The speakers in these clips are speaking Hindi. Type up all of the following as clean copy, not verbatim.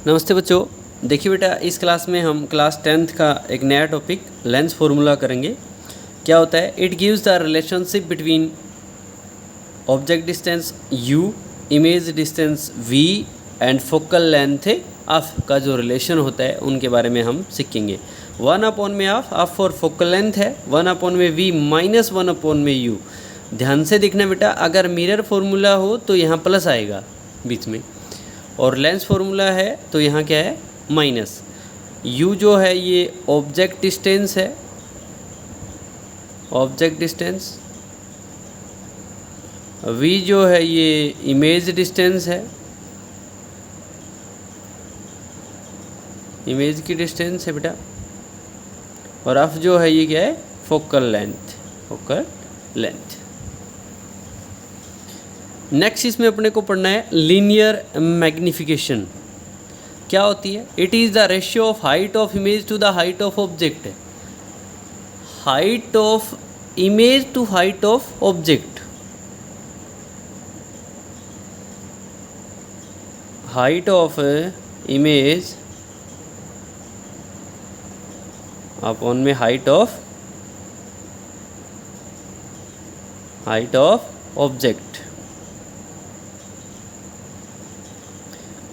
नमस्ते बच्चों। देखिए बेटा, इस क्लास में हम क्लास 10th का एक नया टॉपिक लेंस फार्मूला करेंगे। क्या होता है? It gives the relationship between object distance u, image distance v and focal length f का जो रिलेशन होता है उनके बारे में हम सीखेंगे। 1/में f फॉर फोकल लेंथ है, 1/में v माइनस 1/में u। ध्यान से देखना बेटा, अगर मिरर फार्मूला हो तो यहाँ प्लस आएगा बीच में, और लेंस फार्मूला है तो यहाँ क्या है? माइनस। u जो है ये ऑब्जेक्ट डिस्टेंस है, ऑब्जेक्ट डिस्टेंस। v जो है ये इमेज डिस्टेंस है, इमेज की डिस्टेंस है बेटा। और f जो है ये क्या है? Focal length, focal length. Next इसमें अपने को पढ़ना है लीनियर मैग्निफिकेशन। क्या होती है? It is the ratio of height of image to the height of object. Height of image to height of object. Height of image upon में हाइट ऑफ ऑब्जेक्ट।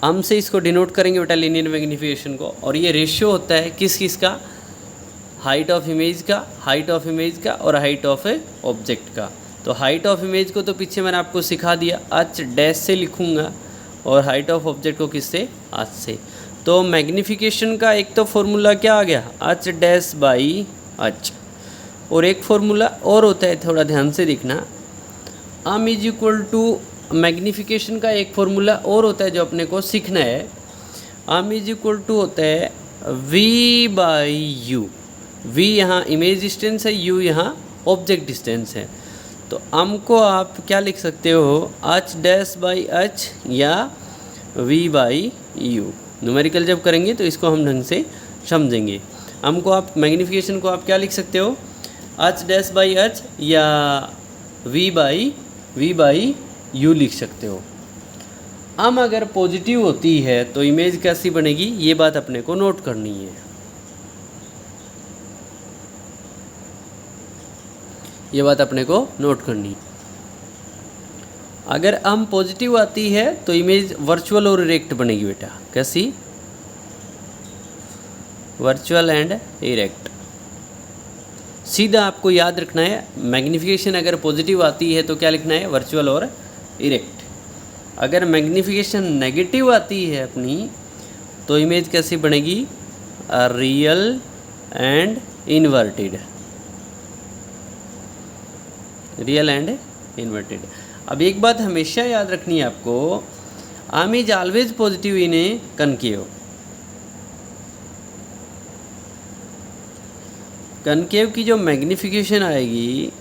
हम से इसको डिनोट करेंगे बेटा लीनियर मैग्निफिकेशन को। और ये रेशियो होता है किस का? हाइट ऑफ इमेज का, हाइट ऑफ इमेज का और हाइट ऑफ ऑब्जेक्ट का। तो हाइट ऑफ इमेज को तो पीछे मैंने आपको सिखा दिया, h डैश से लिखूँगा, और हाइट ऑफ ऑब्जेक्ट को किससे? h से। तो मैग्निफिकेशन का एक तो फॉर्मूला क्या आ गया? h dash by h। और एक फॉर्मूला और होता है, थोड़ा ध्यान से देखना, m is equal to magnification का एक फॉर्मूला और होता है जो अपने को सीखना है। m इज इक्वल टू होता है v बाई u। v यहाँ इमेज डिस्टेंस है, u यहाँ ऑब्जेक्ट डिस्टेंस है। तो m को आप क्या लिख सकते हो? h डैश बाई h या v बाई u। न्यूमेरिकल जब करेंगे तो इसको हम ढंग से समझेंगे। m को आप, मैग्निफिकेशन को आप क्या लिख सकते हो? h डैश बाई h या v बाई u लिख सकते हो। m अगर पॉजिटिव होती है तो इमेज कैसी बनेगी? ये बात अपने को नोट करनी है। ये बात अपने को नोट करनी। अगर m पॉजिटिव आती है तो इमेज वर्चुअल और इरेक्ट बनेगी बेटा। कैसी? Virtual and erect. सीधा आपको याद रखना है, मैग्निफिकेशन अगर पॉजिटिव आती है तो क्या लिखना है? वर्चुअल और इरेक्ट। अगर मैग्निफिकेशन नेगेटिव आती है अपनी तो इमेज कैसी बनेगी? Real and inverted. Real and inverted. अब एक बात हमेशा याद रखनी है आपको, m is always positive in A concave. Concave की जो मैग्निफिकेशन आएगी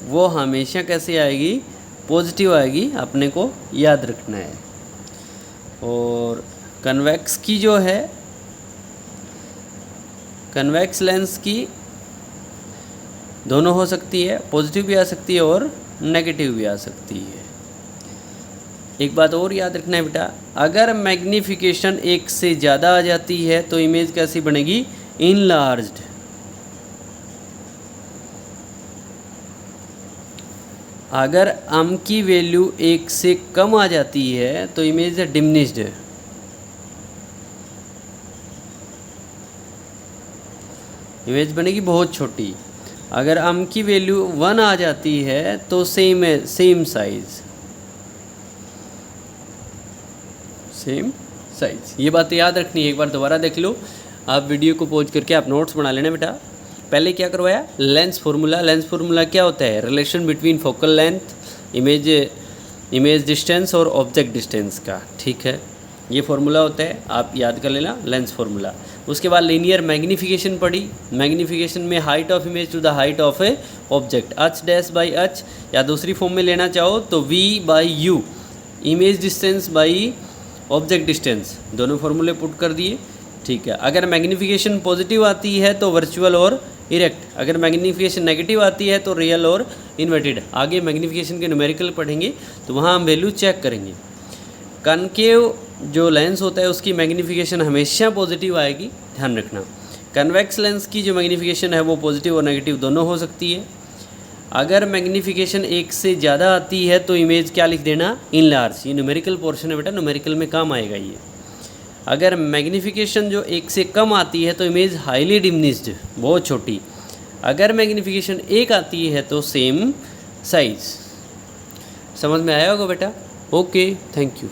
वो हमेशा कैसे आएगी? पॉजिटिव आएगी, अपने को याद रखना है। और कन्वेक्स की जो है, कन्वेक्स लेंस की दोनों हो सकती है, पॉजिटिव भी आ सकती है और नेगेटिव भी आ सकती है। एक बात और याद रखना है बेटा, अगर मैग्निफिकेशन 1 से ज़्यादा आ जाती है तो इमेज कैसी बनेगी? इनलार्ज्ड। अगर m की वैल्यू 1 से कम आ जाती है तो इमेज डिमिनिश्ड है। इमेज बनेगी बहुत छोटी। अगर m की वैल्यू 1 आ जाती है तो सेम है, सेम साइज, सेम साइज। ये बात याद रखनी है। एक बार दोबारा देख लो, आप वीडियो को पॉज करके आप नोट्स बना लेना बेटा। पहले क्या करवाया? Lens formula. लेंस फार्मूला क्या होता है? Relation between focal length, image distance और ऑब्जेक्ट डिस्टेंस का। ठीक है, ये फार्मूला होता है, आप याद कर लेना, लेंस फार्मूला। उसके बाद लीनियर मैग्निफिकेशन पढ़ी। मैग्निफिकेशन में height of image to the height of a object, h dash by h, या दूसरी फॉर्म में लेना चाहो तो v by u, image distance by object distance. दोनों फार्मूले पुट कर दिए। ठीक है, अगर मैग्निफिकेशन पॉजिटिव आती है तो वर्चुअल और इरेक्ट, अगर मैग्नीफिकेशन नेगेटिव आती है तो रियल और इन्वर्टेड। आगे मैग्नीफिकेशन के न्यूमेरिकल पढ़ेंगे तो वहाँ हम वैल्यू चेक करेंगे। कनकेव जो लेंस होता है उसकी मैग्नीफिकेशन हमेशा पॉजिटिव आएगी, ध्यान रखना। कन्वेक्स लेंस की जो मैग्नीफिकेशन है वो पॉजिटिव और नेगेटिव दोनों हो सकती है। अगर मैग्नीफिकेशन 1 से ज़्यादा आती है तो इमेज क्या लिख देना, इनलार्ज। ये न्यूमेरिकल पोर्शन है बेटा, न्यूमेरिकल में काम आएगा ये। अगर मैग्नीफिकेशन जो 1 से कम आती है तो इमेज हाईली डिमिनिश्ड, बहुत छोटी। अगर मैग्नीफिकेशन 1 आती है तो सेम साइज। समझ में आया होगा बेटा? Okay, thank you.